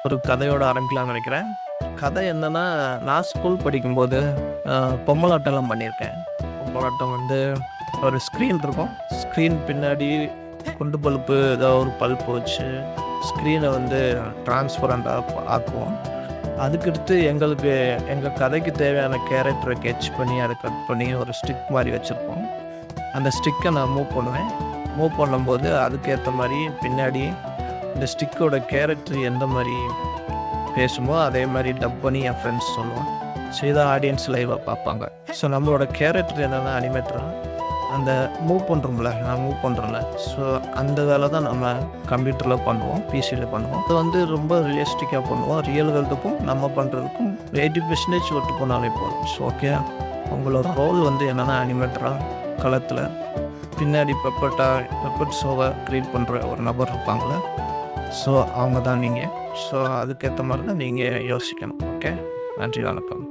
ஒரு கதையோட ஆரம்பிக்கலாம்னு நினைக்கிறேன். கதை என்னன்னா, நான் ஸ்கூல் படிக்கும்போது பொம்மலாட்டம்லாம் பண்ணியிருக்கேன். பொம்மலாட்டம் வந்து ஒரு ஸ்க்ரீன் இருக்கும். ஸ்க்ரீன் பின்னாடி குண்டு பல்பு ஏதோ ஒரு பல்ப் வச்சு ஸ்க்ரீனை வந்து ட்ரான்ஸ்பரண்ட்டாக ஆக்குவோம். அதுக்கடுத்து எங்களுக்கு எங்கள் கதைக்கு தேவையான கேரக்டரை கெட்ச் பண்ணி அதை கட் பண்ணி ஒரு ஸ்டிக் மாதிரி வச்சுருப்போம். அந்த ஸ்டிக்கை நான் மூவ் பண்ணுவேன். மூவ் பண்ணும்போது அதுக்கேற்ற மாதிரி பின்னாடி இந்த ஸ்டிக்கோட கேரக்டர் எந்த மாதிரி பேசுமோ அதே மாதிரி டப் பண்ணி என் ஃப்ரெண்ட்ஸ் சொல்லுவான். ஸோ இதை ஆடியன்ஸ் லைவாக பார்ப்பாங்க. ஸோ நம்மளோட கேரக்டர் என்னென்னா அனிமேட்டராக அந்த மூவ் பண்ணுறோம்ல, நான் மூவ் பண்ணுறேன்ல, ஸோ அந்த வேலை தான் நம்ம கம்ப்யூட்டரில் பண்ணுவோம், பிசியில் பண்ணுவோம். அது வந்து ரொம்ப ரியலிஸ்டிக்காக பண்ணுவோம். ரியல் வேர்ல்டுக்கும் நம்ம பண்ணுறதுக்கும் 80% ஒட்டு போனாலே போதும். ஸோ ஓகே, உங்களோட ரோல் வந்து என்னென்னா அனிமேட்டராக களத்தில் பின்னாடி பெப்பட் ஷோவை க்ரியேட் பண்ணுற ஒரு நபர் இருப்பாங்களே, ஸோ அவங்க தான் நீங்கள். ஸோ அதுக்கேற்ற மாதிரி தான் நீங்கள் யோசிக்கணும். ஓகே, நன்றி, வணக்கம்.